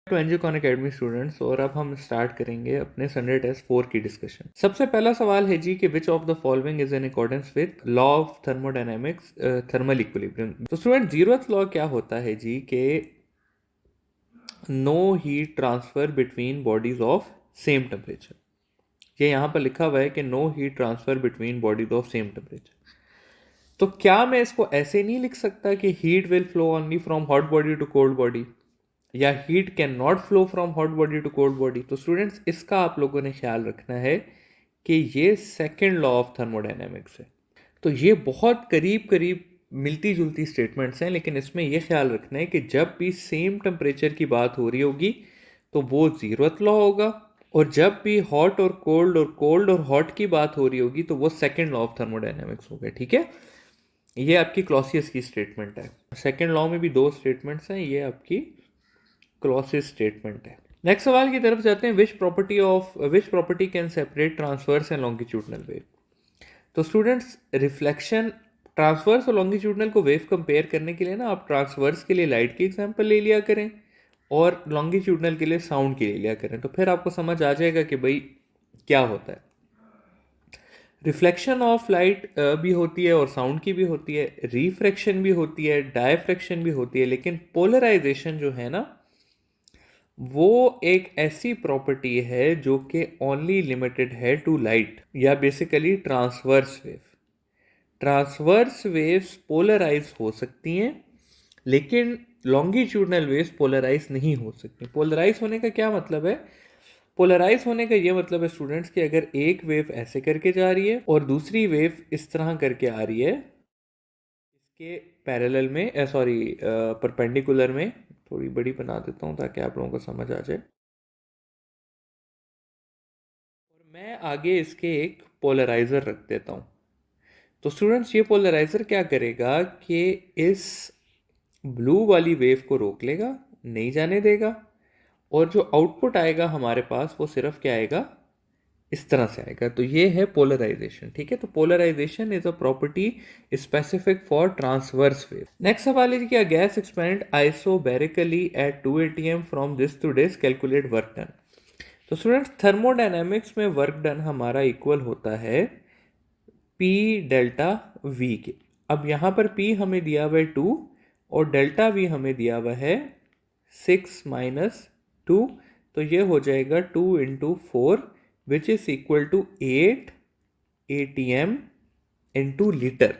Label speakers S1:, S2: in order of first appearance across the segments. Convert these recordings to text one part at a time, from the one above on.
S1: To एनजीकॉन academy students, और अब हम स्टार्ट करेंगे अपने संडे टेस्ट 4 की डिस्कशन। सबसे पहला सवाल है जी कि which of the following is in accordance with law of thermodynamics, thermal equilibrium. तो स्टूडेंट, 0th लॉ क्या होता है जी कि no heat transfer between bodies of same temperature. ये यहाँ पर लिखा हुआ है कि no heat transfer between bodies of same temperature. तो क्या मैं इसको ऐसे नहीं लिख सकता कि heat will flow only from hot body to cold body, या heat can not flow from hot body to cold body? तो स्टूडेंट्स, इसका आप लोगों ने ख्याल रखना है कि ये सेकेंड लॉ ऑफ थर्मोडायनेमिक्स है। तो ये बहुत करीब करीब मिलती जुलती स्टेटमेंट्स हैं, लेकिन इसमें यह ख्याल रखना है कि जब भी सेम टेम्परेचर की बात हो रही होगी तो वो 0th लॉ होगा, और जब भी हॉट और कोल्ड और हॉट की बात हो रही होगी तो वो सेकेंड लॉ ऑफ थर्मोडायनेमिक्स होगा। ठीक है, ये आपकी क्लॉसियस की स्टेटमेंट है। सेकेंड लॉ में भी 2 स्टेटमेंट्स हैं, ये आपकी क्लॉसियस स्टेटमेंट है। नेक्स्ट सवाल की तरफ जाते हैं। Which property can separate transverse and longitudinal wave. तो स्टूडेंट्स, रिफ्लेक्शन, ट्रांसवर्स और लॉन्गिट्यूडनल को वेव कंपेयर करने के लिए ना आप ट्रांसवर्स के लिए लाइट की एग्जांपल ले लिया करें और लॉन्गिट्यूडनल के लिए साउंड की ले लिया करें, तो फिर आपको समझ आ जाएगा कि भाई क्या होता है। रिफ्लेक्शन ऑफ लाइट भी होती है और साउंड की भी होती है, रिफ्रैक्शन भी होती है, डायफ्रैक्शन भी होती है, लेकिन पोलराइजेशन जो है ना, वो एक ऐसी प्रॉपर्टी है जो कि ओनली लिमिटेड है टू लाइट, या basically transverse wave. Transverse waves polarise हो सकती हैं, लेकिन लॉन्गिट्यूडनल वेव्स पोलराइज नहीं हो सकती। पोलराइज होने का क्या मतलब है? पोलराइज होने का ये मतलब है स्टूडेंट्स कि अगर एक वेव ऐसे करके जा रही है और दूसरी वेव इस तरह करके आ रही है, इसके पैरेलल में, सॉरी परपेंडिकुलर में, थोड़ी बड़ी बना देता हूँ ताकि आप लोगों को समझ आ जाए, और मैं आगे इसके एक पोलराइजर रख देता हूँ। तो स्टूडेंट्स, ये पोलराइजर क्या करेगा कि इस ब्लू वाली वेव को रोक लेगा, नहीं जाने देगा, और जो आउटपुट आएगा हमारे पास वो सिर्फ क्या आएगा, इस तरह से आएगा। तो ये है पोलराइजेशन। ठीक है, तो polarisation is a property specific for transverse wave. Next सवाल है कि gas expand isobarically at 2 atm from this to this, calculate work done. तो स्टूडेंट्स, थर्मोडायनेमिक्स में वर्क डन हमारा इक्वल होता है P डेल्टा V के। अब यहाँ पर P हमें दिया हुआ है 2 और डेल्टा V हमें दिया हुआ है 6 माइनस 2, तो ये हो जाएगा 2 into 4 which is equal to 8 atm into litre.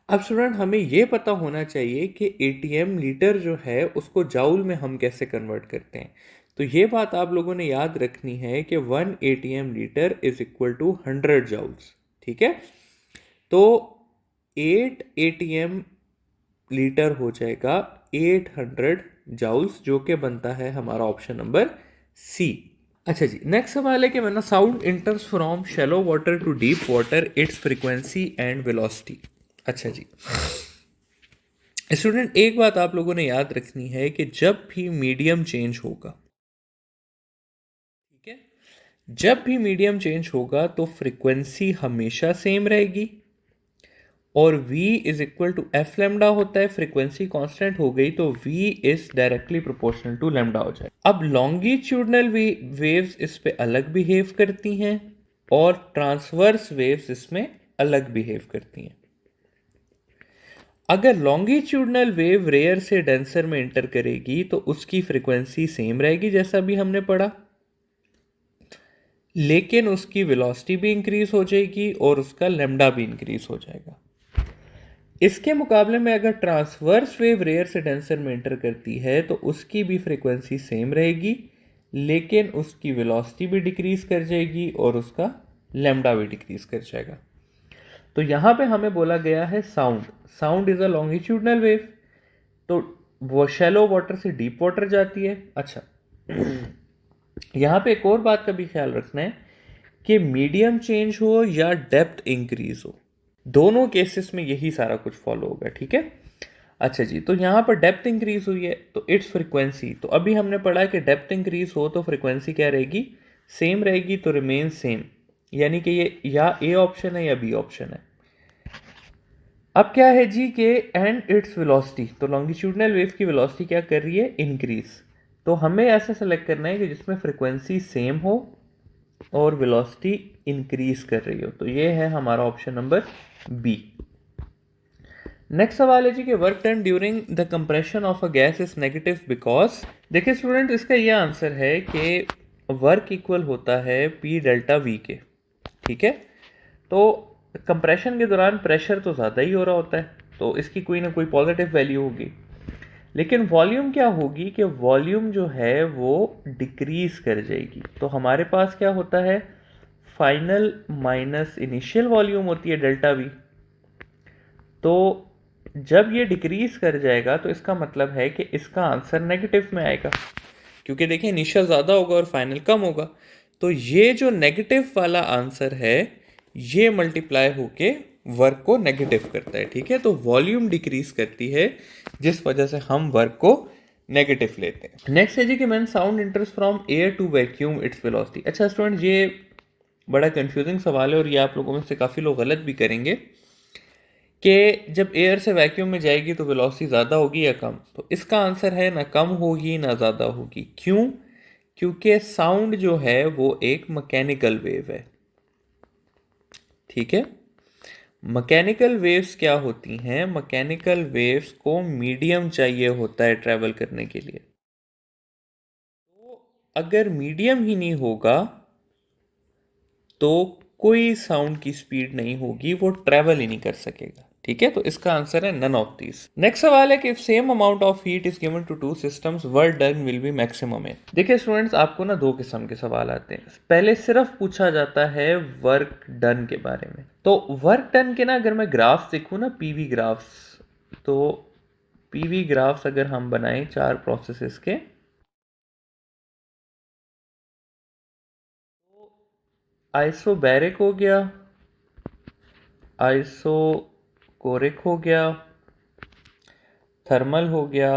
S1: अब स्टूडेंट, हमें यह पता होना चाहिए कि atm लीटर जो है उसको जाउल में हम कैसे कन्वर्ट करते हैं। तो ये बात आप लोगों ने याद रखनी है कि 1 atm litre is equal to 100 joules. ठीक है, तो 8 atm लीटर हो जाएगा 800 जाउल्स, जो कि बनता है हमारा ऑप्शन नंबर सी। अच्छा जी, नेक्स्ट सवाल है कि मैंने sound enters from shallow water to deep water, its frequency and velocity. अच्छा जी स्टूडेंट, एक बात आप लोगों ने याद रखनी है कि जब भी मीडियम चेंज होगा, ठीक है, जब भी मीडियम चेंज होगा तो फ्रीक्वेंसी हमेशा सेम रहेगी, और v is equal to f lambda होता है। फ्रीक्वेंसी कांस्टेंट हो गई तो v is directly proportional to lambda हो जाए। अब लॉन्गिट्यूडनल वेव्स इस पे अलग बिहेव करती हैं और ट्रांसवर्स वेव्स इसमें अलग बिहेव करती हैं। अगर लॉन्गिट्यूडनल वेव रेयर से डेंसर में एंटर करेगी तो उसकी फ्रीक्वेंसी सेम रहेगी जैसा भी हमने पढ़ा, लेकिन उसकी वेलोसिटी भी इंक्रीज हो जाएगी और उसका लेमडा भी इंक्रीज हो जाएगा। इसके मुकाबले में अगर ट्रांसवर्स वेव रेयर से डेंसर में एंटर करती है तो उसकी भी फ्रीक्वेंसी सेम रहेगी, लेकिन उसकी वेलोसिटी भी डिक्रीज कर जाएगी और उसका लेमडा भी डिक्रीज कर जाएगा। तो यहाँ पे हमें बोला गया है sound is a longitudinal wave, तो वो शैलो वाटर से डीप वाटर जाती है। अच्छा, यहाँ पे एक और बात का भी ख्याल रखना है कि मीडियम चेंज हो या डेप्थ इंक्रीज हो, दोनों केसेस में यही सारा कुछ फॉलो होगा। ठीक है, अच्छा जी, तो यहाँ पर डेप्थ इंक्रीज हुई है तो इट्स फ्रीक्वेंसी, तो अभी हमने पढ़ा कि डेप्थ इंक्रीज हो तो फ्रीक्वेंसी क्या रहेगी, सेम रहेगी, तो रिमेन सेम, यानी कि ये या ए ऑप्शन है या बी ऑप्शन है। अब क्या है जी के एंड इट्स वेलोसिटी, तो लॉन्गिट्यूडनल वेव की वेलोसिटी क्या कर रही है, इंक्रीज। तो हमें ऐसा सेलेक्ट करना है कि जिसमें फ्रिक्वेंसी सेम हो और वेलोसिटी इंक्रीज कर रही हो। तो ये है हमारा ऑप्शन नंबर बी। नेक्स्ट सवाल है जी कि work done during the compression of a gas is negative because. देखिए स्टूडेंट, इसका ये आंसर है कि वर्क इक्वल होता है पी डेल्टा वी के। ठीक है, तो कंप्रेशन के दौरान प्रेशर तो ज़्यादा ही हो रहा होता है, तो इसकी कोई ना कोई पॉजिटिव वैल्यू होगी। लेकिन वॉल्यूम क्या होगी कि वॉल्यूम जो है वो डिक्रीज कर जाएगी। तो हमारे पास क्या होता है, फाइनल माइनस इनिशियल वॉल्यूम होती है डेल्टा वी। तो जब ये डिक्रीज कर जाएगा तो इसका मतलब है कि इसका आंसर नेगेटिव में आएगा, क्योंकि देखिए इनिशियल ज़्यादा होगा और फाइनल कम होगा। तो ये जो नेगेटिव वाला आंसर है ये मल्टीप्लाई होके वर्क को नेगेटिव करता है। ठीक है, तो वॉल्यूम डिक्रीज करती है जिस वजह से हम वर्क को नेगेटिव लेते हैं। नेक्स्ट है जी कि when sound enters from air to vacuum its velocity. अच्छा स्टूडेंट, ये बड़ा कंफ्यूजिंग सवाल है और ये आप लोगों में से काफ़ी लोग गलत भी करेंगे कि जब एयर से वैक्यूम में जाएगी तो वेलोसिटी ज़्यादा होगी या कम। तो इसका आंसर है ना कम होगी ना ज़्यादा होगी। क्यों? क्योंकि साउंड जो है वो एक मैकेनिकल वेव है। ठीक है, मैकेनिकल वेव्स क्या होती हैं, मैकेनिकल वेव्स को मीडियम चाहिए होता है ट्रैवल करने के लिए। तो अगर मीडियम ही नहीं होगा तो कोई साउंड की स्पीड नहीं होगी, वो ट्रैवल ही नहीं कर सकेगा। ठीक है, तो इसका आंसर है नन ऑफ दीज। नेक्स्ट सवाल है कि if same amount of heat is given to two systems work done will be maximum है। देखिए स्टूडेंट्स, आपको ना दो किस्म के सवाल आते हैं। पहले सिर्फ पूछा जाता है वर्क डन के बारे में। तो वर्क डन के ना अगर मैं ग्राफ्स देखूँ ना, पीवी ग्राफ्स, तो पीवी ग्राफ्स अगर हम बनाएं 4 प्रोसेसेस के, आइसोबैरिक हो गया, आइसोकोरिक हो गया, थर्मल हो गया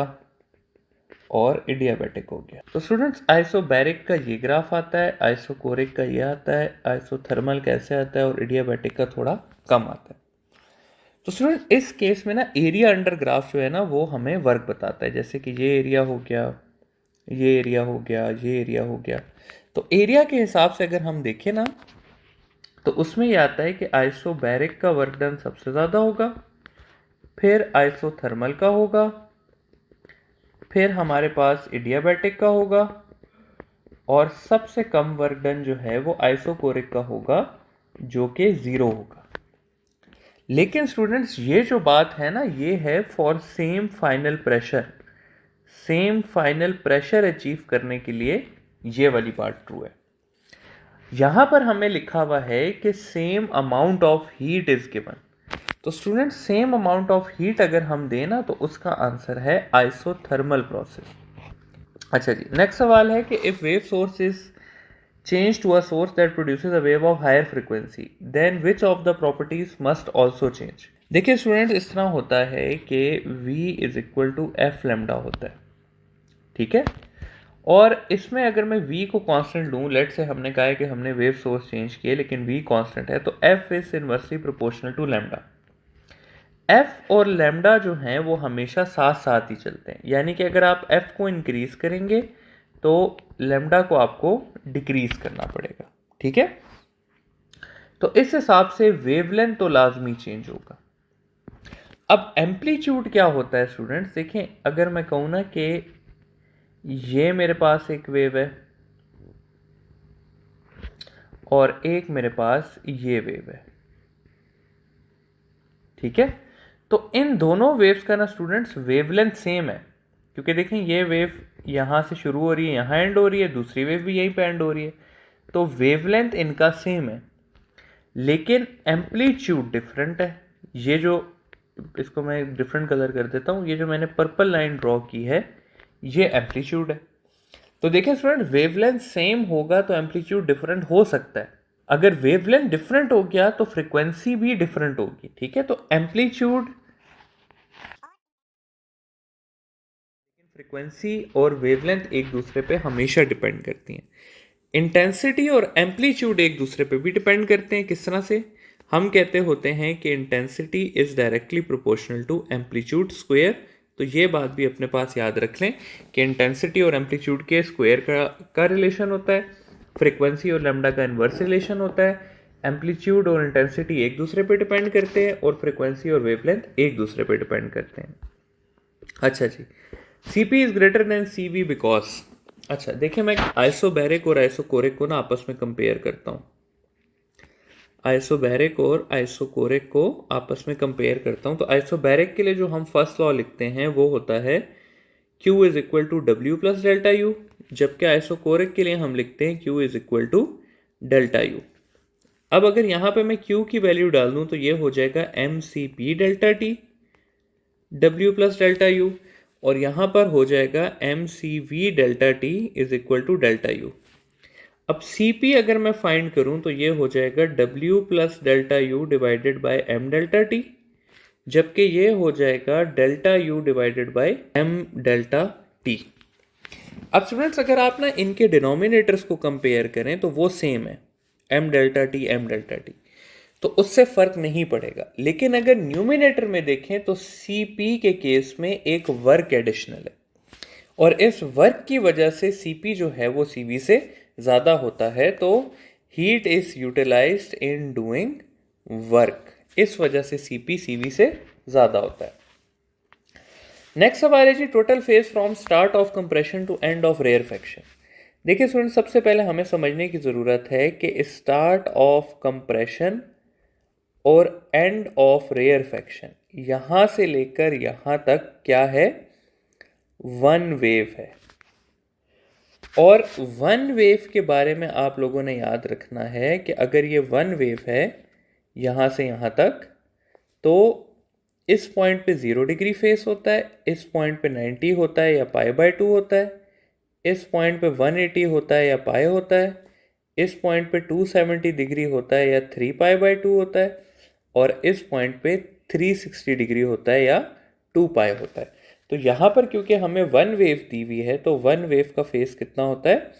S1: और इडियाबैटिक हो गया। तो स्टूडेंट्स, आइसोबैरिक का ये ग्राफ आता है, आइसोकोरिक का ये आता है, आइसोथर्मल कैसे आता है और इडियाबैटिक का थोड़ा कम आता है। तो स्टूडेंट इस केस में ना एरिया अंडर ग्राफ जो है ना वो हमें वर्क बताता है। जैसे कि ये एरिया हो गया, ये एरिया हो गया, ये एरिया हो गया। तो एरिया के हिसाब से अगर हम देखें ना तो उसमें ये आता है कि आइसोबैरिक का वर्क डन सबसे ज़्यादा होगा, फिर आइसोथर्मल का होगा, फिर हमारे पास इडियाबैटिक का होगा और सबसे कम वर्क डन जो है वो आइसोकोरिक का होगा जो कि 0 होगा। लेकिन स्टूडेंट्स ये जो बात है ना ये है for same final pressure. Same final pressure achieve करने के लिए ये वाली बात ट्रू है। यहां पर हमें लिखा हुआ है कि same amount of heat is given. तो student same amount of heat अगर हम दें ना तो उसका आंसर है आइसोथर्मल प्रोसेस। अच्छा जी, नेक्स्ट सवाल है कि if wave source is change to a source that produces a wave of higher frequency then which of the properties must also change. देखिए स्टूडेंट, इस तरह होता है कि v is equal to f lambda होता है। ठीक है, और इसमें अगर मैं v को कांस्टेंट लूँ, लेट से हमने कहा है कि हमने वेव सोर्स चेंज किए लेकिन v कांस्टेंट है, तो f is inversely proportional to lambda. f और लैम्डा जो हैं वो हमेशा साथ साथ ही चलते हैं, यानी कि अगर आप f को इंक्रीज करेंगे तो लैम्डा को आपको डिक्रीज करना पड़ेगा। ठीक है, तो इस हिसाब से वेवलेंथ तो लाजमी चेंज होगा। अब एम्पलीट्यूड क्या होता है स्टूडेंट्स, देखें अगर मैं कहूँ ना कि ये मेरे पास एक वेव है और एक मेरे पास ये वेव है। ठीक है, तो इन दोनों वेव्स का ना स्टूडेंट्स वेवलेंथ सेम है, क्योंकि देखें ये वेव यहाँ से शुरू हो रही है, यहाँ एंड हो रही है, दूसरी वेव भी यहीं पे एंड हो रही है, तो वेवलेंथ इनका सेम है लेकिन एम्पलीट्यूड डिफरेंट है। ये जो, इसको मैं डिफरेंट कलर कर देता हूँ, ये जो मैंने पर्पल लाइन ड्रॉ की है ये एम्पलीट्यूड है। तो देखें स्टूडेंट, वेवलेंथ सेम होगा तो एम्पलीट्यूड डिफरेंट हो सकता है, अगर वेवलेंथ डिफरेंट हो गया तो फ्रीक्वेंसी भी डिफरेंट होगी। ठीक है, तो एम्पलीट्यूड, फ्रीक्वेंसी और वेवलेंथ एक दूसरे पे हमेशा डिपेंड करती हैं। इंटेंसिटी और एम्पलीट्यूड एक दूसरे पे भी डिपेंड करते हैं। किस तरह से? हम कहते होते हैं कि intensity is directly proportional to amplitude square तो ये बात भी अपने पास याद रख लें कि इंटेंसिटी और एम्पलीट्यूड के स्क्वायर का रिलेशन होता है, फ्रीक्वेंसी और लैम्डा का इन्वर्स रिलेशन होता है, एम्पलीट्यूड और इंटेंसिटी एक दूसरे पे डिपेंड करते हैं और फ्रीक्वेंसी और वेवलेंथ एक दूसरे पे डिपेंड करते हैं। अच्छा जी, Cp is greater than Cv because, अच्छा देखिए मैं आइसोबैरिक और आइसोकोरिक को ना आपस में कंपेयर करता हूँ, आइसोबैरिक और आइसोकोरिक को आपस में कंपेयर करता हूँ। तो आइसोबैरिक के लिए जो हम फर्स्ट लॉ लिखते हैं वो होता है Q is equal to W plus delta U, जबकि आइसोकोरिक के लिए हम लिखते हैं Q is equal to delta U. अब अगर यहाँ पे मैं Q की वैल्यू डाल दूँ तो ये हो जाएगा M C P delta T W plus delta U, और यहाँ पर हो जाएगा M C V delta T is equal to delta U. अब Cp अगर मैं फाइंड करूं तो ये हो जाएगा W plus delta U divided by M delta T, जबकि ये हो जाएगा delta U divided by M delta T. अब स्टूडेंट्स अगर आप ना इनके डिनोमिनेटर्स को कंपेयर करें तो वो सेम है, एम डेल्टा टी, तो उससे फर्क नहीं पड़ेगा। लेकिन अगर न्यूमिनेटर में देखें तो Cp के केस में एक वर्क एडिशनल है, और इस वर्क की वजह से Cp जो है वो Cv से ज़्यादा होता है, तो heat is utilised in doing work, इस वजह से Cp Cv से ज़्यादा होता है। नेक्स्ट सवाल है जी, total phase from start of compression to end of rarefaction. देखिए स्टूडेंट, सबसे पहले हमें समझने की ज़रूरत है कि स्टार्ट ऑफ कंप्रेशन और एंड ऑफ रेयरफेक्शन यहाँ से लेकर यहाँ तक क्या है, वन वेव है। और वन वेव के बारे में आप लोगों ने याद रखना है कि अगर ये वन वेव है यहाँ से यहाँ तक, तो इस पॉइंट पे 0 डिग्री फेस होता है, इस पॉइंट पे 90 होता है या पाई/2 होता है, इस पॉइंट पे 180 होता है या पाई होता है, इस पॉइंट पे 270 डिग्री होता है या 3 पाई/2 होता है, और इस पॉइंट पे 360 डिग्री होता है या 2 पाई होता है। तो यहाँ पर क्योंकि हमें वन वेव दी हुई है तो वन वेव का फेस कितना होता है,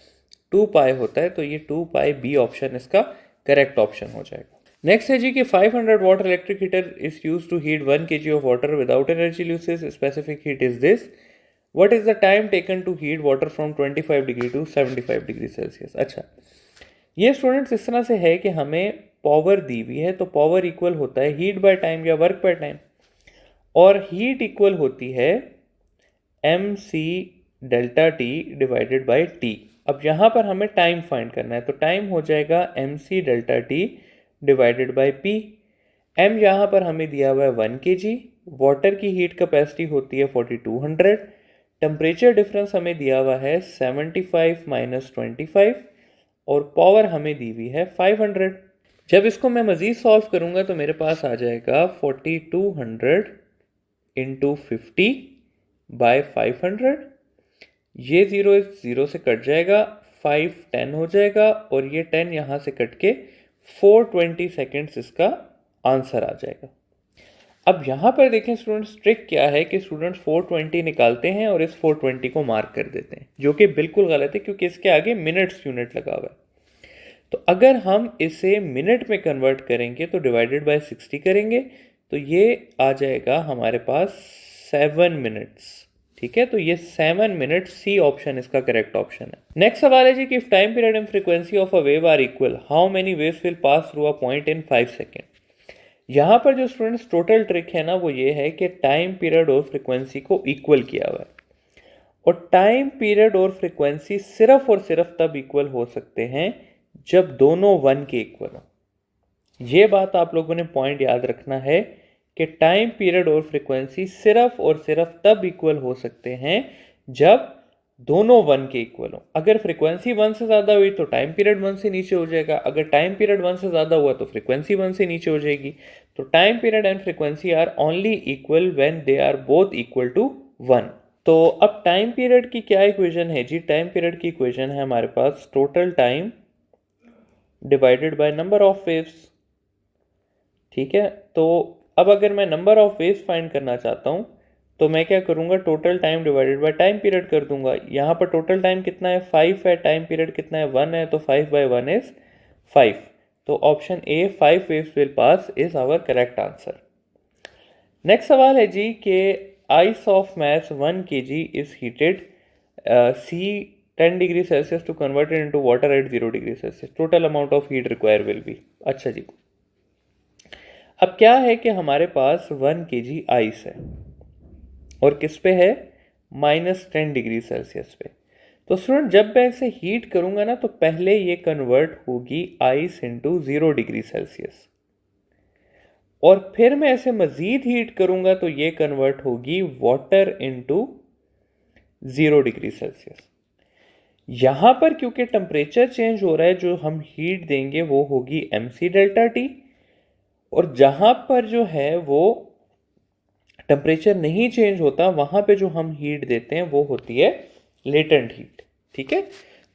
S1: 2 पाई होता है, तो ये 2 पाई बी ऑप्शन इसका करेक्ट ऑप्शन हो जाएगा। नेक्स्ट है जी कि 500 watt electric heater is use to heat 1 kg of water without energy losses, specific heat is this, what is the time taken to heat water from 25 degree to 75 degree Celsius. अच्छा, ये students इस तरह से है कि हमें power दी हुई है, तो पावर इक्वल होता है हीट बाय टाइम या वर्क बाय टाइम, और हीट इक्वल होती है M C delta T divided by T. अब यहाँ पर हमें टाइम फाइंड करना है, तो टाइम हो जाएगा M C delta T divided by P. M यहाँ पर हमें दिया हुआ है 1 kg, वाटर की हीट कैपेसिटी होती है 4200, टेम्परेचर डिफरेंस हमें दिया हुआ है 75 माइनस 25, और पावर हमें दी हुई है 500। जब इसको मैं मज़ीद सॉल्व करूँगा तो मेरे पास आ जाएगा 4200 इंटू 50 बाय 500, ये ज़ीरो से कट जाएगा, 5 10 हो जाएगा, और ये 10 यहाँ से कट के 420 सेकेंड्स इसका आंसर आ जाएगा। अब यहाँ पर देखें स्टूडेंट्स, ट्रिक क्या है कि स्टूडेंट्स 420 निकालते हैं और इस 420 को मार्क कर देते हैं, जो कि बिल्कुल गलत है क्योंकि इसके आगे मिनट्स यूनिट लगा हुआ है। तो अगर हम इसे मिनट में कन्वर्ट करेंगे तो डिवाइडेड बाय 60 करेंगे, तो ये आ जाएगा हमारे पास 7 मिनट्स। ठीक है, तो ये 7 मिनट, सी ऑप्शन इसका करेक्ट ऑप्शन है। नेक्स्ट सवाल है जी कि if time period and frequency of a wave are equal, how many waves will pass through a point in 5 second. यहाँ पर जो स्टूडेंट्स टोटल ट्रिक है ना, वो ये है कि टाइम पीरियड और फ्रीक्वेंसी को इक्वल किया हुआ है, और टाइम पीरियड और फ्रीक्वेंसी सिर्फ और सिर्फ तब इक्वल हो सकते हैं जब दोनों 1 के इक्वल हो। ये बात आप लोगों ने पॉइंट याद रखना है कि टाइम पीरियड और फ्रीक्वेंसी सिर्फ और सिर्फ तब इक्वल हो सकते हैं जब दोनों 1 के इक्वल हो। अगर फ्रीक्वेंसी 1 से ज़्यादा हुई तो टाइम पीरियड 1 से नीचे हो जाएगा, अगर टाइम पीरियड 1 से ज़्यादा हुआ तो फ्रीक्वेंसी 1 से नीचे हो जाएगी। तो time period and frequency are only equal when they are both equal to 1। तो अब टाइम पीरियड की क्या इक्वेशन है जी, टाइम पीरियड की इक्वेशन है हमारे पास total time divided by number of waves. ठीक है, तो अब अगर मैं नंबर ऑफ वेव्स फाइंड करना चाहता हूँ तो मैं क्या करूँगा, total time divided by time period कर दूंगा। यहाँ पर टोटल टाइम कितना है, 5 है, टाइम पीरियड कितना है, 1 है, तो 5/1 इज 5। तो option A 5 waves will pass is our correct answer. Next सवाल है जी कि ice of mass 1 kg is heated C 10 degree Celsius to convert it into water at 0 degree Celsius. Total amount of heat required will be. अच्छा जी, अब क्या है कि हमारे पास 1 kg आइस है और किस पे है, -10 डिग्री सेल्सियस पे. तो स्टूडेंट जब मैं इसे हीट करूंगा ना तो पहले ये कन्वर्ट होगी आइस इंटू 0 डिग्री सेल्सियस, और फिर मैं इसे मज़ीद हीट करूंगा तो ये कन्वर्ट होगी वाटर इनटू 0 डिग्री सेल्सियस. यहाँ पर क्योंकि टेम्परेचर चेंज हो रहा है, जो हम हीट देंगे वो होगी mc डेल्टा टी, और जहाँ पर जो है वो टेम्परेचर नहीं चेंज होता वहाँ पे जो हम हीट देते हैं वो होती है लेटेंट हीट. ठीक है,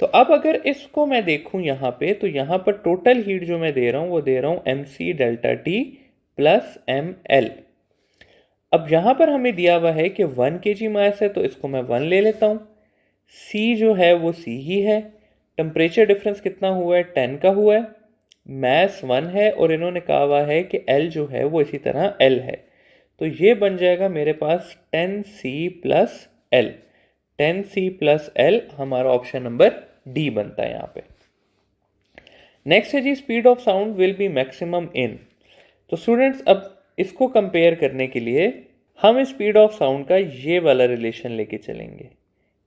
S1: तो अब अगर इसको मैं देखूँ यहाँ पे, तो यहाँ पर टोटल हीट जो मैं दे रहा हूँ वो दे रहा हूँ mc delta T plus ml. अब यहाँ पर हमें दिया हुआ है कि 1 kg मास है तो इसको मैं 1 ले लेता हूँ. C जो है वो C ही है. टेम्परेचर डिफरेंस कितना हुआ है, 10 का हुआ है. मास 1 है और इन्होंने कहा हुआ है कि L जो है वो इसी तरह L है. तो ये बन जाएगा मेरे पास 10C plus L. 10C plus L हमारा ऑप्शन नंबर डी बनता है यहाँ पे. नेक्स्ट है जी, speed of sound will be maximum in. तो स्टूडेंट्स अब इसको कंपेयर करने के लिए हम स्पीड ऑफ साउंड का ये वाला रिलेशन लेके चलेंगे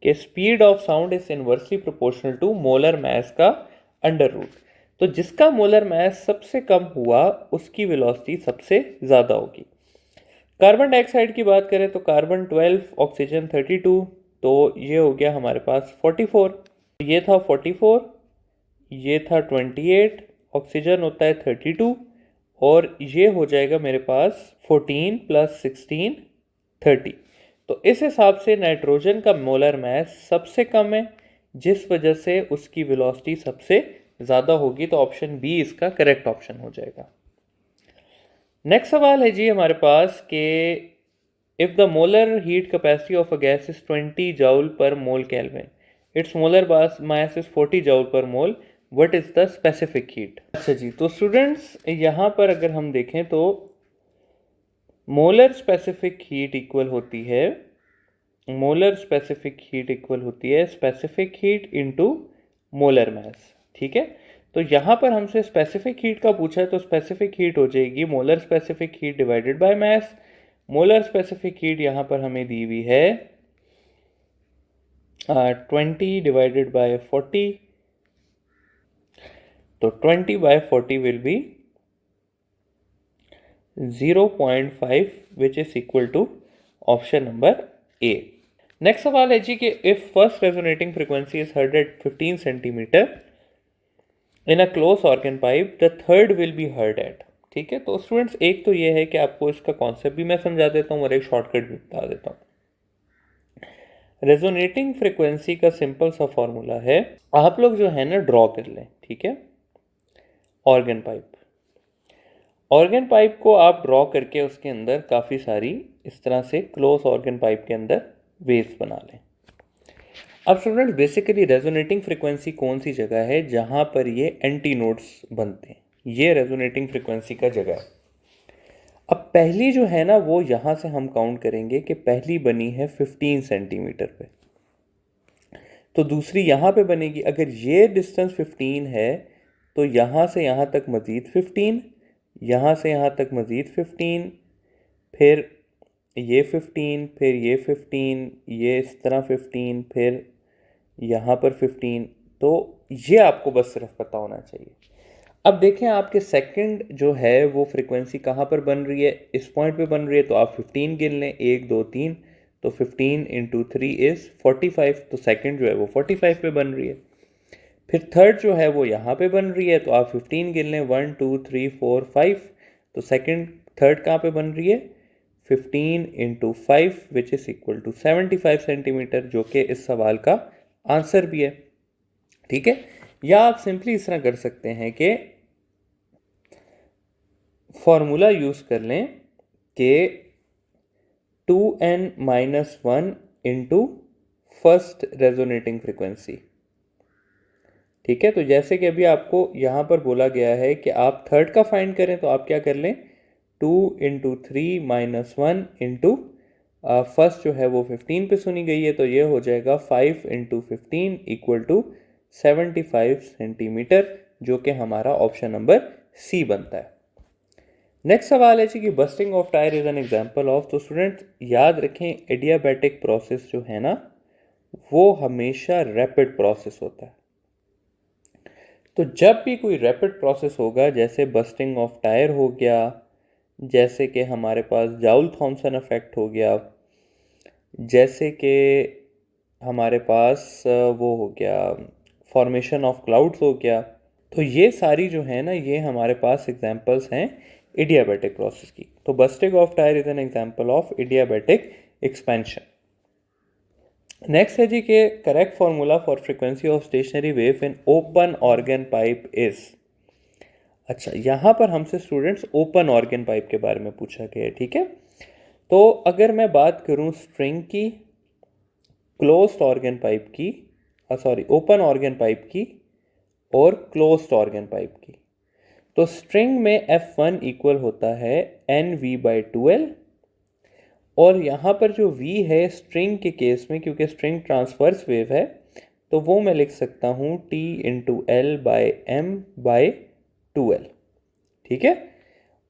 S1: कि speed of sound is inversely proportional to molar mass का अंडर रूट. तो जिसका मोलर मास सबसे कम हुआ उसकी वेलोसिटी सबसे ज़्यादा होगी. कार्बन डाइऑक्साइड की बात करें तो कार्बन 12, ऑक्सीजन 32, तो ये हो गया हमारे पास 44. ये था 44, ये था 28, ऑक्सीजन होता है 32, और ये हो जाएगा मेरे पास 14 प्लस 16 30. तो इस हिसाब से नाइट्रोजन का मोलर मास सबसे कम है, जिस वजह से उसकी वेलोसिटी सबसे ज़्यादा होगी. तो ऑप्शन बी इसका करेक्ट ऑप्शन हो जाएगा. नेक्स्ट सवाल है जी हमारे पास कि if the molar heat capacity of a gas is 20 joule पर मोल kelvin, it's molar mass is 40 joule पर मोल, what is the specific heat. अच्छा जी, तो स्टूडेंट्स यहाँ पर अगर हम देखें तो मोलर स्पेसिफिक हीट इक्वल होती है, मोलर स्पेसिफिक हीट इक्वल होती है specific heat into molar mass. ठीक है, तो यहाँ पर हमसे स्पेसिफिक हीट का पूछा है तो स्पेसिफिक हीट हो जाएगी molar specific heat divided by mass. Molar specific heat यहाँ पर हमें दी हुई है 20 डिवाइडेड बाय 40. तो 20 by 40 will be 0.5 which is equal to option number A. Next सवाल है जी कि if first resonating frequency is heard at 15 centimetre in a close organ pipe, the third will be heard at. ठीक है, तो students एक तो ये है कि आपको इसका कॉन्सेप्ट भी मैं समझा देता हूँ और एक शॉर्टकट भी बता देता हूँ. रेजोनेटिंग फ्रीक्वेंसी का सिंपल सा फॉर्मूला है, आप लोग जो है ना ड्रॉ कर लें. ठीक है, ऑर्गन पाइप, ऑर्गन पाइप को आप ड्रॉ करके उसके अंदर काफ़ी सारी इस तरह से क्लोज ऑर्गन पाइप के अंदर वेव्स बना लें. अब स्टूडेंट बेसिकली रेजोनेटिंग फ्रीक्वेंसी कौन सी जगह है जहाँ पर ये एंटी नोड्स बनते हैं, ये रेजोनेटिंग फ्रीक्वेंसी का जगह है. अब पहली जो है ना वो यहाँ से हम काउंट करेंगे कि पहली बनी है 15 सेंटीमीटर पे, तो दूसरी यहाँ पे बनेगी. अगर ये डिस्टेंस 15 है तो यहाँ से यहाँ तक मज़ीद 15, यहाँ से यहाँ तक मज़ीद 15, फिर ये 15, फिर ये 15, ये इस तरह 15, फिर यहाँ पर 15. तो ये आपको बस सिर्फ पता होना चाहिए. अब देखें आपके सेकंड जो है वो फ्रीक्वेंसी कहाँ पर बन रही है, इस पॉइंट पे बन रही है, तो आप 15 गिन लें, 1 2 3, तो 15 इंटू 3 इज़ 45. तो सेकंड जो है वो 45 पे बन रही है. फिर थर्ड जो है वो यहाँ पे बन रही है, तो आप 15 गिन लें, 1 2 3 4 5, तो थर्ड कहाँ पे बन रही है, 15 into 5 which is equal to 75 centimetre, जो कि इस सवाल का आंसर भी है. ठीक है, या आप सिंपली इस तरह कर सकते हैं कि फॉर्मूला यूज़ कर लें कि 2n-1 into first resonating frequency. ठीक है, तो जैसे कि अभी आपको यहाँ पर बोला गया है कि आप थर्ड का फाइंड करें, तो आप क्या कर लें, 2 इंटू 3 -1 इंटू फर्स्ट जो है वो 15 पे सुनी गई है, तो ये हो जाएगा 5 इंटू 15 इक्वल टू 75 सेंटीमीटर, जो कि हमारा ऑप्शन नंबर सी बनता है। नेक्स्ट सवाल है जी कि bursting of tyre is an example of. तो स्टूडेंट याद रखें, एडियाबैटिक प्रोसेस जो है ना वो हमेशा रैपिड प्रोसेस होता है। तो जब भी कोई रैपिड प्रोसेस होगा, जैसे बस्टिंग ऑफ टायर हो गया, जैसे कि हमारे पास जाउल थॉमसन इफेक्ट हो गया, जैसे कि हमारे पास वो हो गया फॉर्मेशन ऑफ क्लाउड्स हो गया, तो ये सारी जो है ना ये हमारे पास एग्जांपल्स हैं एडियाबैटिक प्रोसेस की। तो bursting of tyre is an example of adiabatic expansion. Next है जी के correct formula for frequency of stationary wave in open organ pipe is. अच्छा, यहाँ पर हमसे स्टूडेंट्स ओपन ऑर्गन पाइप के बारे में पूछा गया है, ठीक है। तो अगर मैं बात करूँ स्ट्रिंग की, क्लोज्ड ऑर्गन पाइप की, सॉरी ओपन ऑर्गन पाइप की और क्लोज्ड ऑर्गन पाइप की, तो स्ट्रिंग में F1 इक्वल होता है NV/2L, और यहाँ पर जो V है स्ट्रिंग के केस में, क्योंकि स्ट्रिंग ट्रांसवर्स वेव है, तो वो मैं लिख सकता हूँ T इंटू L/M/2L, ठीक है।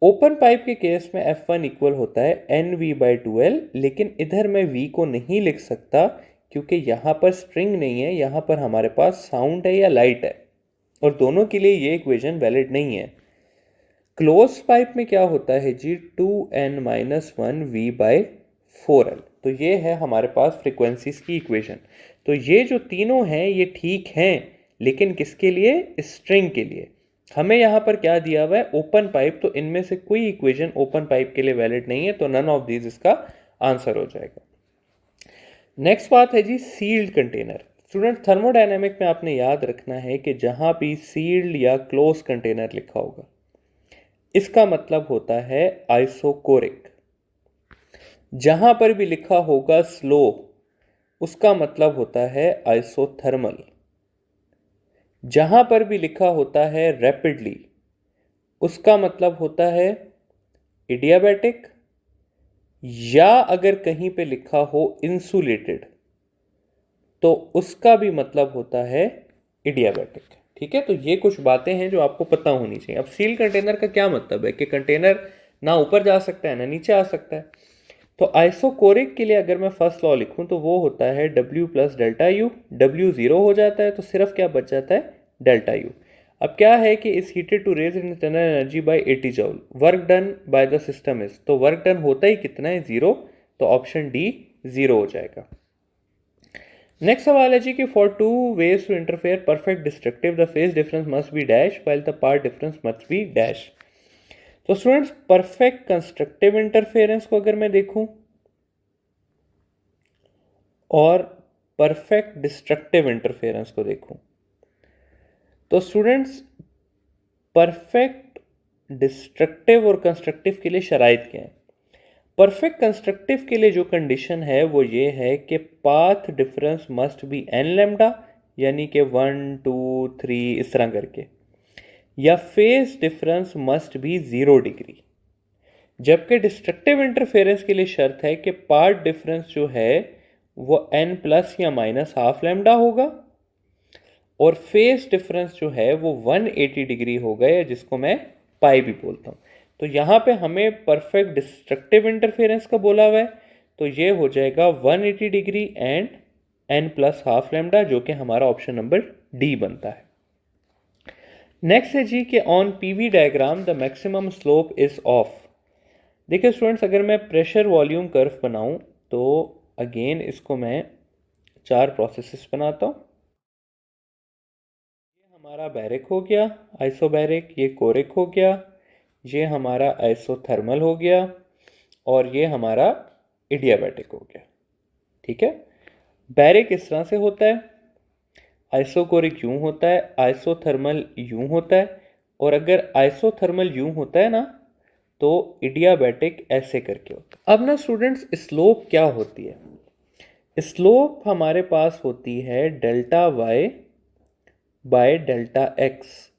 S1: ओपन पाइप के केस में F1 इक्वल होता है NV/2L, लेकिन इधर मैं V को नहीं लिख सकता क्योंकि यहाँ पर स्ट्रिंग नहीं है, यहाँ पर हमारे पास साउंड है या लाइट है, और दोनों के लिए ये इक्वेशन वैलिड नहीं है। क्लोज पाइप में क्या होता है जी, 2n-1V/4L। तो ये है हमारे पास फ्रीक्वेंसीज की इक्वेशन। तो ये जो तीनों हैं ये ठीक हैं, लेकिन किसके लिए? स्ट्रिंग के लिए। हमें यहाँ पर क्या दिया हुआ है? Open pipe. तो इनमें से कोई इक्वेशन ओपन पाइप के लिए वैलिड नहीं है, तो नन ऑफ दीज इसका आंसर हो जाएगा। नेक्स्ट बात है जी सील्ड कंटेनर। स्टूडेंट थर्मोडायनेमिक में आपने याद रखना है कि जहां भी सील्ड या क्लोज कंटेनर लिखा होगा इसका मतलब होता है आइसोकोरिक। जहां पर भी लिखा होगा स्लो उसका मतलब होता है आइसोथर्मल। जहां पर भी लिखा होता है रैपिडली उसका मतलब होता है एडियाबैटिक, या अगर कहीं पे लिखा हो इंसुलेटेड तो उसका भी मतलब होता है एडियाबैटिक, ठीक है। तो ये कुछ बातें हैं जो आपको पता होनी चाहिए। अब सील कंटेनर का क्या मतलब है कि कंटेनर ना ऊपर जा सकता है ना नीचे आ सकता है। तो आइसोकोरिक के लिए अगर मैं फर्स्ट लॉ लिखूं तो वो होता है W plus delta U. W zero हो जाता है तो सिर्फ क्या बच जाता है? Delta U. अब क्या है कि is heated to raise in internal energy by 80 joule, work done by the system is, तो वर्क डन होता ही कितना है? जीरो। तो ऑप्शन डी जीरो हो जाएगा। नेक्स्ट सवाल है जी कि for two waves to interfere perfect destructive the phase difference must be dash while the path difference must be dash. तो स्टूडेंट्स परफेक्ट कंस्ट्रक्टिव इंटरफेरेंस को अगर मैं देखूं और परफेक्ट डिस्ट्रक्टिव इंटरफेरेंस को देखूं, तो स्टूडेंट्स परफेक्ट डिस्ट्रक्टिव और कंस्ट्रक्टिव के लिए शराइत क्या है? परफेक्ट कंस्ट्रक्टिव के लिए जो कंडीशन है वो ये है कि path difference must be N lambda, यानी कि 1 2 3 इस तरह करके, या phase difference must be 0 degree. जबकि डिस्ट्रक्टिव इंटरफेरेंस के लिए शर्त है कि पाथ डिफरेंस जो है वो n प्लस या माइनस हाफ लेमडा होगा, और फेस डिफरेंस जो है वो 180 डिग्री होगा, या जिसको मैं पाई भी बोलता हूँ। तो यहाँ पे हमें परफेक्ट डिस्ट्रक्टिव इंटरफेरेंस का बोला हुआ है, तो ये हो जाएगा 180 degree and n plus half lambda, जो कि हमारा ऑप्शन नंबर डी बनता है। नेक्स्ट है जी कि on PV diagram the maximum slope is of. देखिए स्टूडेंट्स, अगर मैं प्रेशर वॉल्यूम कर्व बनाऊं तो अगेन इसको मैं चार प्रोसेसेस बनाता हूं। ये हमारा बैरिक हो गया, आइसोबैरिक, ये कोरिक हो गया, ये हमारा आइसोथर्मल हो गया, और ये हमारा इडियाबैटिक हो गया, ठीक है। बैरिक इस तरह से होता है, आइसोकोरिक यूं होता है, आइसोथर्मल यूं होता है, और अगर आइसोथर्मल यूं होता है ना तो इडियाबैटिक ऐसे करके होता है। अब ना स्टूडेंट्स स्लोप क्या होती है? स्लोप हमारे पास होती है delta Y by delta X.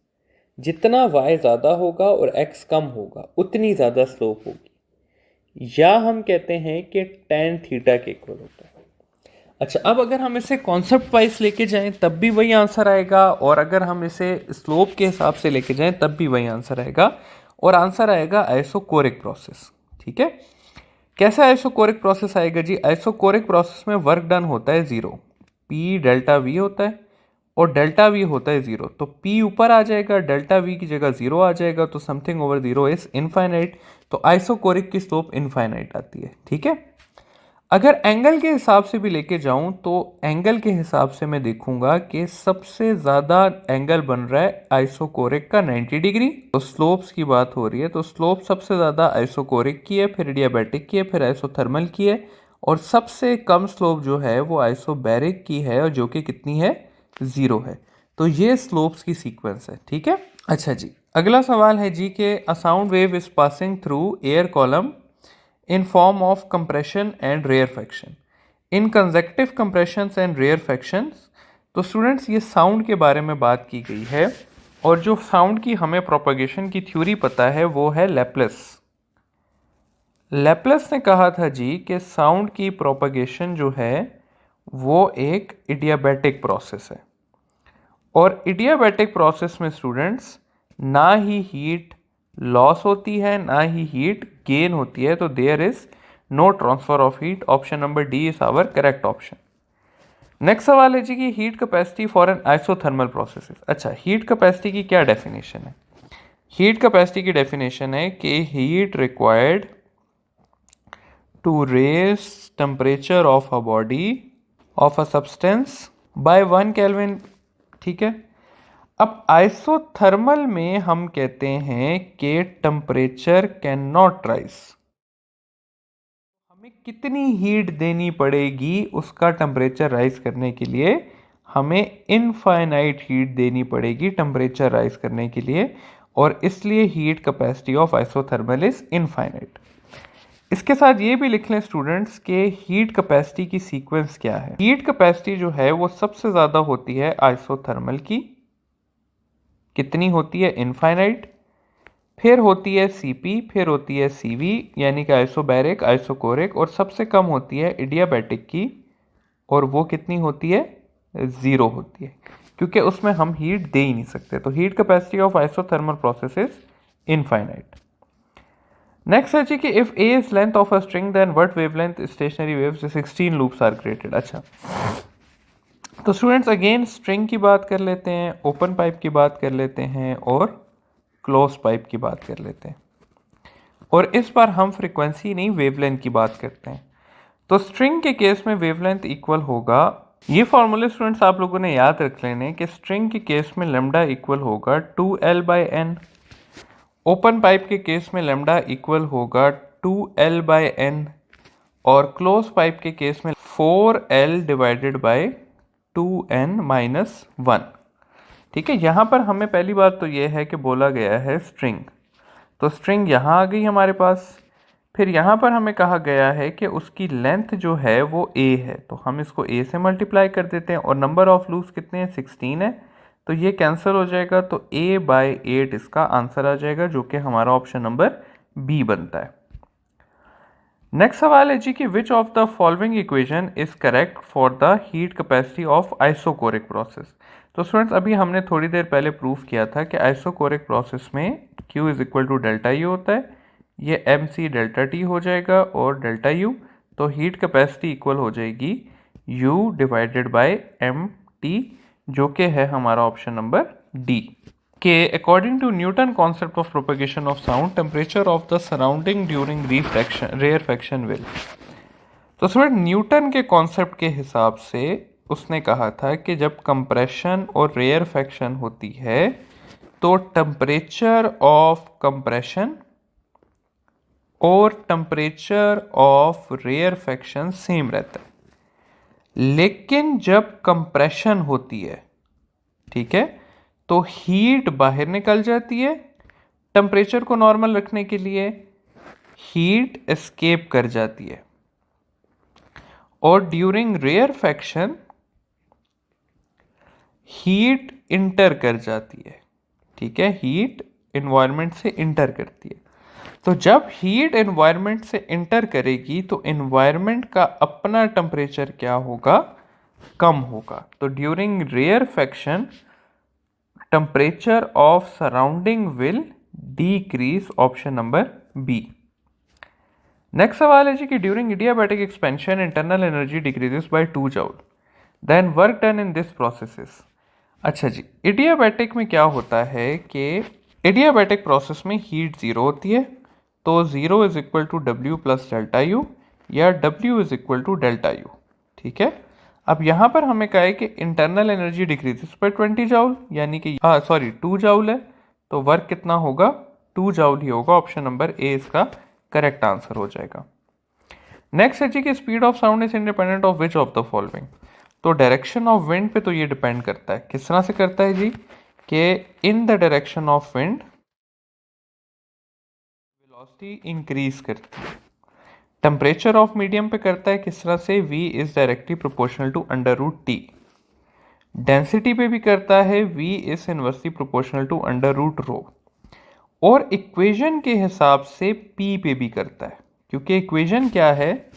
S1: जितना y ज़्यादा होगा और x कम होगा उतनी ज़्यादा स्लोप होगी। या हम कहते हैं कि tan थीटा के इक्वल होता है। अच्छा, अब अगर हम इसे कॉन्सेप्ट वाइज लेके जाएं तब भी वही आंसर आएगा, और अगर हम इसे स्लोप के हिसाब से लेके जाएं तब भी वही आंसर आएगा, और आंसर आएगा आइसोकोरिक प्रोसेस। ठीक है, कैसा आइसोकोरिक प्रोसेस आएगा जी? आइसोकोरिक प्रोसेस में वर्क डन होता है जीरो, पी डेल्टा वी होता है, और डेल्टा वी होता है जीरो। तो पी ऊपर आ जाएगा, डेल्टा वी की जगह जीरो आ जाएगा, तो something over zero is infinite. तो आइसोकोरिक की स्लोप इनफाइनाइट आती है। ठीक है, अगर एंगल के हिसाब से भी लेके जाऊं तो एंगल के हिसाब से मैं देखूंगा कि सबसे ज्यादा एंगल बन रहा है आइसोकोरिक का 90 डिग्री। तो स्लोप्स की बात हो रही है, तो स्लोप सबसे ज्यादा आइसोकोरिक की है, फिर एडियाबैटिक की है, फिर आइसोथर्मल की है, और सबसे कम स्लोप जो है वो आइसोबैरिक की है, और जो कि कितनी है? जीरो है। तो ये स्लोप्स की सीक्वेंस है। ठीक है, अच्छा जी, अगला सवाल है जी कि a sound wave is passing through air column in form of compression and rarefaction. In consecutive compressions and rarefactions, तो स्टूडेंट्स ये साउंड के बारे में बात की गई है, और जो साउंड की हमें प्रोपगेशन की थ्योरी पता है वो है लेप्लेस। लेप्लेस ने कहा था जी कि साउंड की प्रोपगेशन जो है वो एक इडियाबैटिक प्रोसेस है, और इडियाबैटिक प्रोसेस में स्टूडेंट्स ना ही हीट लॉस होती है ना ही हीट गेन होती है, तो there is no transfer of heat. Option number D is our correct option. Next सवाल है जी कि heat capacity for an isothermal processes. अच्छा, हीट कैपेसिटी की क्या डेफिनेशन है? हीट कैपेसिटी की डेफिनेशन है कि heat required to raise temperature of a body of a substance by 1 kelvin. ठीक है, अब आइसोथर्मल में हम कहते हैं कि टेम्परेचर कैन नॉट राइज। हमें कितनी हीट देनी पड़ेगी उसका टेम्परेचर राइज करने के लिए? हमें इनफाइनाइट हीट देनी पड़ेगी टेम्परेचर राइज करने के लिए, और इसलिए heat capacity of isothermal is infinite. इसके साथ ये भी लिख लें स्टूडेंट्स के हीट कैपेसिटी की सीक्वेंस क्या है। हीट कैपेसिटी जो है वो सबसे ज्यादा होती है आइसोथर्मल की, कितनी होती है? इनफाइनाइट। फिर होती है सीपी, फिर होती है सीवी यानी कि आइसोबैरिक, आइसोकोरिक, और सबसे कम होती है इडियाबैटिक की, और वो कितनी होती है? जीरो होती है, क्योंकि उसमें हम हीट दे ही नहीं सकते। तो heat capacity of isothermal process is infinite. Next है जी कि if A is length of a string then what wavelength stationary waves 16 loops are created. अच्छा, तो स्टूडेंट्स अगेन स्ट्रिंग की बात कर लेते हैं, ओपन पाइप की बात कर लेते हैं, और क्लोज पाइप की बात कर लेते हैं, और इस बार हम फ्रीक्वेंसी नहीं वेवलेंथ की बात करते हैं। तो स्ट्रिंग के केस में वेवलेंथ इक्वल होगा, ये फॉर्मूले स्टूडेंट्स आप लोगों ने याद रख लेने कि स्ट्रिंग के केस में लेमडा इक्वल होगा 2L/n, ओपन पाइप के केस में लेमडा इक्वल होगा 2L/n, और क्लोज पाइप के केस में 4L डिवाइडेड बाय 2n-1। ठीक है, यहां पर हमें पहली बात तो यह है कि बोला गया है स्ट्रिंग, तो स्ट्रिंग यहां आ गई हमारे पास। फिर यहां पर हमें कहा गया है कि उसकी लेंथ जो है वो a है, तो हम इसको a से मल्टीप्लाई कर देते हैं, और नंबर ऑफ लूप्स कितने हैं? 16 है, तो ये कैंसिल हो जाएगा, तो a/8 इसका आंसर आ जाएगा, जो कि हमारा ऑप्शन नंबर बी बनता है। नेक्स्ट सवाल है जी कि which of the following equation is correct for the heat capacity of isochoric process. तो स्टूडेंट्स अभी हमने थोड़ी देर पहले प्रूफ किया था कि आइसोकोरिक प्रोसेस में Q is equal to delta U होता है, ये MC डेल्टा T हो जाएगा और डेल्टा U, तो हीट कैपेसिटी इक्वल हो जाएगी U डिवाइडेड बाय MT, जो कि है हमारा ऑप्शन नंबर डी। के according to Newton concept of propagation of sound temperature of the surrounding during rarefaction will. तो स्टूडेंट न्यूटन के कॉन्सेप्ट के हिसाब से उसने कहा था कि जब कंप्रेशन और रेयरफैक्शन होती है तो टेम्परेचर ऑफ कंप्रेशन और टेम्परेचर ऑफ रेयरफैक्शन सेम रहता है, लेकिन जब कंप्रेशन होती है, ठीक है, तो हीट बाहर निकल जाती है, टेम्परेचर को नॉर्मल रखने के लिए हीट एस्केप कर जाती है, और ड्यूरिंग रेयरफैक्शन हीट इंटर कर जाती है। ठीक है, हीट एनवायरनमेंट से इंटर करती है। तो जब हीट एनवायरनमेंट से इंटर करेगी तो एनवायरनमेंट का अपना टेम्परेचर क्या होगा, कम होगा। तो during rarefaction temperature of surrounding will decrease, option number B. Next सवाल है जी कि during adiabatic expansion internal energy decreases by 2 joule, then work done in this process. अच्छा जी, इडियाबैटिक में क्या होता है कि इडियाबैटिक प्रोसेस में हीट ज़ीरो होती है, तो zero is equal to W plus delta U या W is equal to delta U. ठीक है, अब यहाँ पर हमें कहा है कि internal energy decreases bye 20 joule, यानी कि 2 जाउल है, तो वर्क कितना होगा, 2 जाउल ही होगा। ऑप्शन नंबर ए इसका करेक्ट आंसर हो जाएगा। नेक्स्ट है जी कि speed of sound is independent of which of the following. तो डायरेक्शन ऑफ विंड पे तो ये डिपेंड करता है, किस तरह से करता है जी, कि in the direction of wind velocity increase करती है। टेम्परेचर ऑफ मीडियम पे करता है किस तरह से, v is directly proportional to under root T. Density पे भी करता है, v is inversely proportional to under root rho. और इक्वेशन के हिसाब से p पे भी करता है, क्योंकि इक्वेशन क्या है,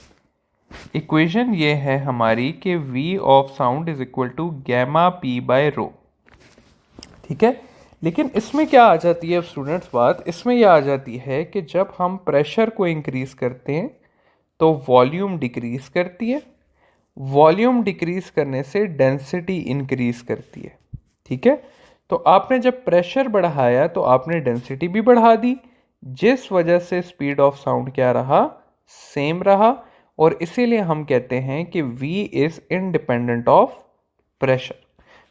S1: इक्वेशन ये है हमारी कि v of sound is equal to gamma p by rho. ठीक है, लेकिन इसमें क्या आ जाती है स्टूडेंट्स बात, इसमें यह आ जाती है कि जब हम प्रेशर को इंक्रीज करते हैं तो वॉल्यूम डिक्रीज करती है, वॉल्यूम डिक्रीज करने से डेंसिटी इंक्रीज करती है। ठीक है, तो आपने जब प्रेशर बढ़ाया तो आपने डेंसिटी भी बढ़ा दी, जिस वजह से स्पीड ऑफ साउंड क्या रहा, सेम रहा। और इसीलिए हम कहते हैं कि V is independent of pressure.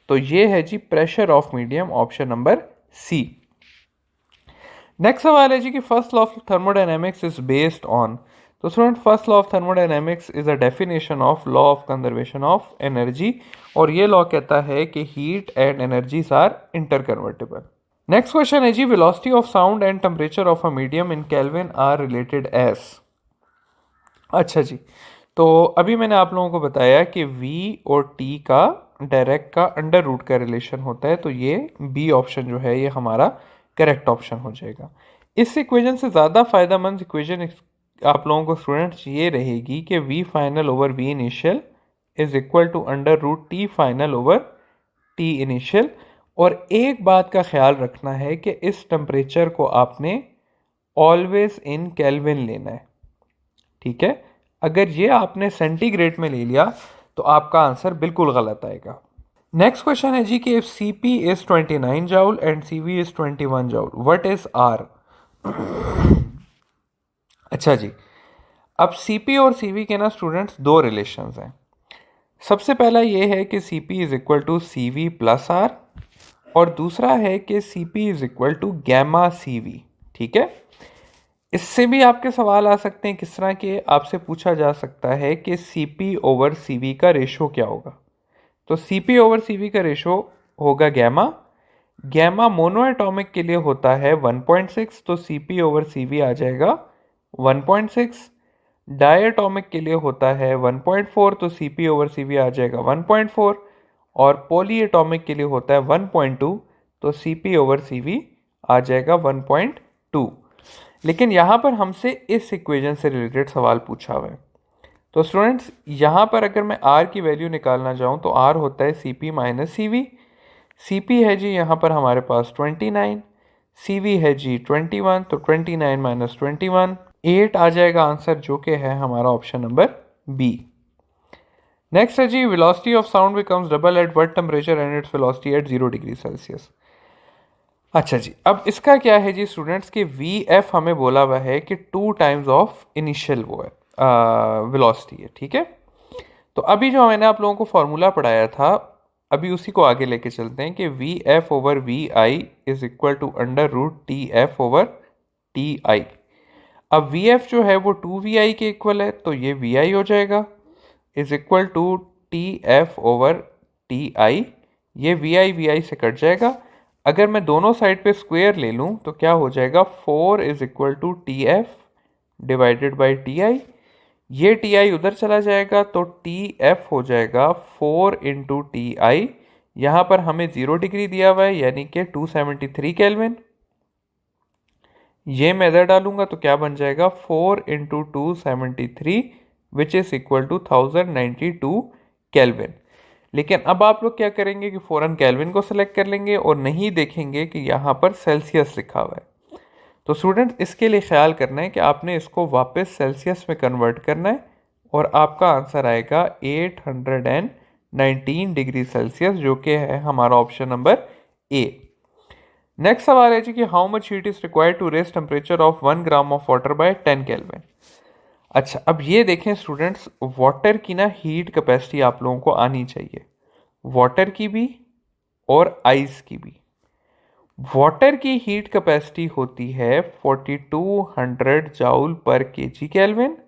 S1: तो ये है जी pressure of medium, option number C. Next सवाल है जी कि first law of thermodynamics is based on. तो student first law of thermodynamics is a definition of law of conservation of energy, और ये लॉ कहता है कि heat and energies are interconvertible. Next question है जी velocity of sound and temperature of a medium in kelvin are related as. अच्छा जी, तो अभी मैंने आप लोगों को बताया कि V और T का डायरेक्ट का अंडर रूट का रिलेशन होता है, तो ये बी ऑप्शन जो है ये हमारा करेक्ट ऑप्शन हो जाएगा। इस इक्वेशन से ज़्यादा फायदेमंद इक्वेशन आप लोगों को स्टूडेंट्स ये रहेगी कि V final over V initial is equal to under root T final over T initial. और एक बात का ख्याल रखना है कि इस टेम्परेचर को आपने ऑलवेज इन केल्विन लेना है। ठीक है, अगर ये आपने सेंटीग्रेड में ले लिया तो आपका आंसर बिल्कुल गलत आएगा। नेक्स्ट क्वेश्चन है जी कि if Cp is 29 joule and Cv is 21 joule, what is R। अच्छा जी, अब Cp और Cv के ना स्टूडेंट्स दो रिलेशंस हैं। सबसे पहला ये है कि Cp is equal to Cv plus R, और दूसरा है कि Cp is equal to gamma Cv। ठीक है, इससे भी आपके सवाल आ सकते हैं, किस तरह के आपसे पूछा जा सकता है कि Cp ओवर Cv का रेशो क्या होगा। तो Cp ओवर Cv का रेशो होगा गैमा। गैमा मोनो एटॉमिक के लिए होता है 1.6, तो Cp ओवर Cv आ जाएगा 1.6। डाई एटॉमिक के लिए होता है 1.4, तो Cp ओवर Cv आ जाएगा 1.4। और पॉली एटॉमिक के लिए होता है 1.2, तो Cp ओवर Cv आ जाएगा 1.2। लेकिन यहाँ पर हमसे इस इक्वेशन से रिलेटेड सवाल पूछा हुआ है। तो स्टूडेंट्स यहाँ पर अगर मैं R की वैल्यू निकालना चाहूँ तो R होता है Cp माइनस Cv। Cp है जी यहाँ पर हमारे पास 29, Cv है जी 21, तो 29 माइनस 21 8 आ जाएगा आंसर, जो कि है हमारा ऑप्शन नंबर बी। नेक्स्ट है जी velocity of sound becomes double at what temperature and its velocity at 0 degree Celsius. अच्छा जी, अब इसका क्या है जी स्टूडेंट्स कि Vf हमें बोला हुआ है कि 2 टाइम्स ऑफ इनिशियल वो है वेलोसिटी है। ठीक है, तो अभी जो मैंने आप लोगों को फॉर्मूला पढ़ाया था, अभी उसी को आगे लेके चलते हैं कि Vf over Vi is equal to under root Tf over Ti। अब Vf जो है वो 2Vi के इक्वल है, तो ये Vi हो जाएगा is equal to Tf over Ti। ये Vi से कट जाएगा। अगर मैं दोनों साइड पे स्क्वायर ले लूँ तो क्या हो जाएगा, 4 is equal to Tf divided by Ti। ये Ti उधर चला जाएगा तो Tf हो जाएगा 4 इंटू Ti। यहाँ पर हमें 0 डिग्री दिया हुआ है, यानी कि 273 केल्विन। ये मैं इधर डालूंगा तो क्या बन जाएगा 4 × 2 73 which is equal to 1092 kelvin. लेकिन अब आप लोग क्या करेंगे कि फौरन केल्विन को सिलेक्ट कर लेंगे और नहीं देखेंगे कि यहाँ पर सेल्सियस लिखा हुआ है। तो स्टूडेंट इसके लिए ख्याल करना है कि आपने इसको वापस सेल्सियस में कन्वर्ट करना है और आपका आंसर आएगा 819 डिग्री सेल्सियस, जो कि है हमारा ऑप्शन नंबर ए। नेक्स्ट सवाल है जी कि how much heat is required to raise temperature of 1 gram of water by 10 kelvin. अच्छा, अब ये देखें स्टूडेंट्स, वाटर की ना हीट कैपेसिटी आप लोगों को आनी चाहिए, वाटर की भी और आइस की भी। वाटर की हीट कैपेसिटी होती है 4200 जाउल पर केजी केल्विन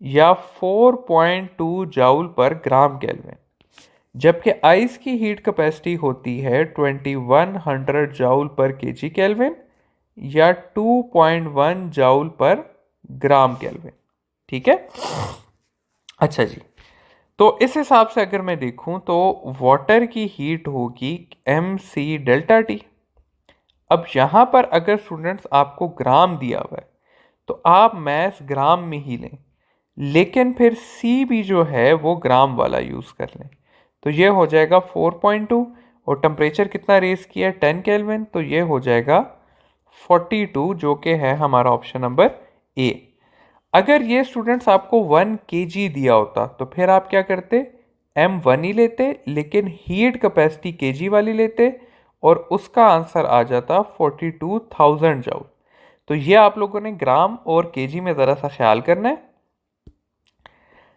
S1: या 4.2 जाउल पर ग्राम केल्विन, जबकि आइस की हीट कैपेसिटी होती है 2100 जाउल पर केजी केल्विन या 2.1 जाउल पर ग्राम केल्विन। ठीक है। अच्छा जी, तो इस हिसाब से अगर मैं देखूं तो वाटर की हीट होगी mc∆T। अब यहां पर अगर स्टूडेंट्स आपको ग्राम दिया हुआ है तो आप मैथ ग्राम में ही लें, लेकिन फिर सी भी जो है वो ग्राम वाला यूज़ कर लें। तो ये हो जाएगा 4.2 और टेम्परेचर कितना रेज किया 10 केल्विन, तो ये हो जाएगा 42, जो कि है हमारा ऑप्शन नंबर ए। अगर ये स्टूडेंट्स आपको 1 kg दिया होता तो फिर आप क्या करते, M1 ही लेते, लेकिन हीट कैपेसिटी kg वाली लेते और उसका आंसर आ जाता 42,000 जाउल। तो ये आप लोगों ने ग्राम और केजी में ज़रा सा ख्याल करना है।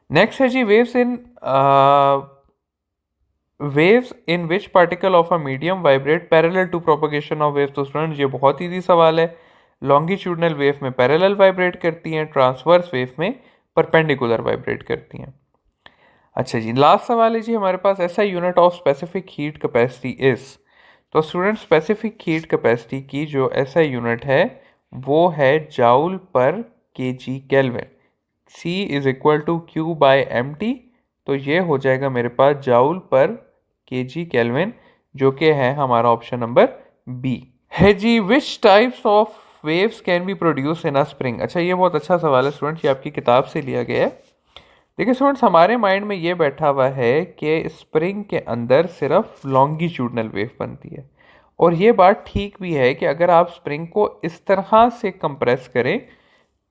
S1: नेक्स्ट है जी waves in which particle of a medium vibrate parallel to propagation of waves. तो स्टूडेंट ये बहुत ईजी सवाल है। लॉन्गिट्यूडनल वेव में पैरेलल वाइब्रेट करती हैं, ट्रांसवर्स वेव में परपेंडिकुलर वाइब्रेट करती हैं। अच्छा जी, लास्ट सवाल है जी हमारे पास, ऐसा unit of specific heat capacity is. तो स्टूडेंट स्पेसिफिक हीट कैपेसिटी की जो ऐसा यूनिट है वो है joule per KG kelvin. C is equal to Q by M T. तो ये हो जाएगा मेरे पास जाउल पर केजी केल्विन, जो कि है हमारा ऑप्शन नंबर बी। है जी, which types of waves can be produce in a spring. अच्छा, ये बहुत अच्छा सवाल है स्टूडेंट्स, ये आपकी किताब से लिया गया है। देखिए स्टूडेंट्स, हमारे माइंड में ये बैठा हुआ है कि स्प्रिंग के अंदर सिर्फ लॉन्गिट्यूडनल वेव बनती है, और ये बात ठीक भी है कि अगर आप स्प्रिंग को इस तरह से कंप्रेस करें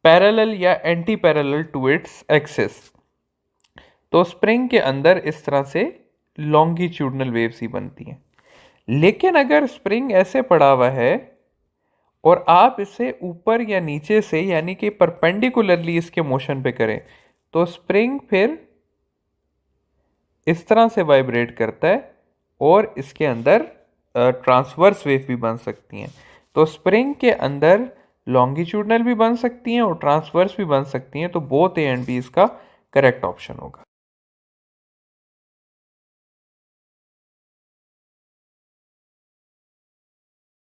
S1: पैरेलल या anti parallel to its axis, तो स्प्रिंग के अंदर इस तरह से लॉन्गिट्यूडनल वेव्स ही बनती हैं। लेकिन अगर स्प्रिंग ऐसे पड़ा हुआ है और आप इसे ऊपर या नीचे से यानी कि परपेंडिकुलरली इसके मोशन पे करें, तो स्प्रिंग फिर इस तरह से वाइब्रेट करता है और इसके अंदर ट्रांसवर्स वेव भी बन सकती हैं। तो स्प्रिंग के अंदर लॉन्गिट्यूडनल भी बन सकती हैं और ट्रांसवर्स भी बन सकती हैं। तो बोथ ए एंड बी इसका करेक्ट ऑप्शन होगा।